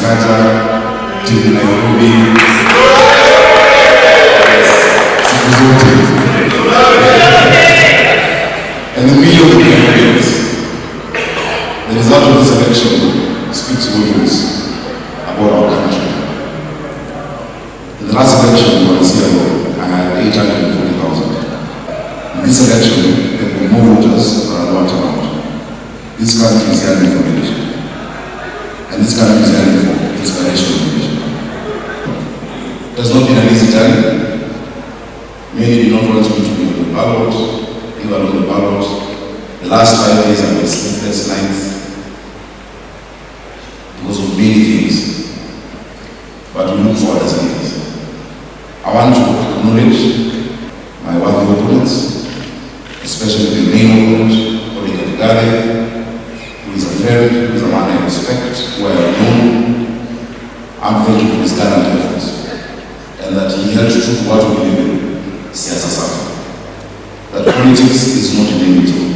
Sakaja, Winning Nairobi, and the millions of Nigerians. The result of this election speaks volumes about our country. In the last election, I had 840,000. In this election, there were more voters than what amount. This country is yearning for leadership. And this country is yearning for inspirational leadership. It has not been an easy time. Many did not want me to be on the ballot, even on the ballot. The last 5 days I was sleepless nights because of many things. But we look forward as leaders. I want to acknowledge my worthy opponents, especially the main opponent, Odinga, who is a friend, who is a man I respect, who I have known. I'm thanking for his gallant efforts, and that he held true to what we believe in, siasa safi. That politics is not inevitable.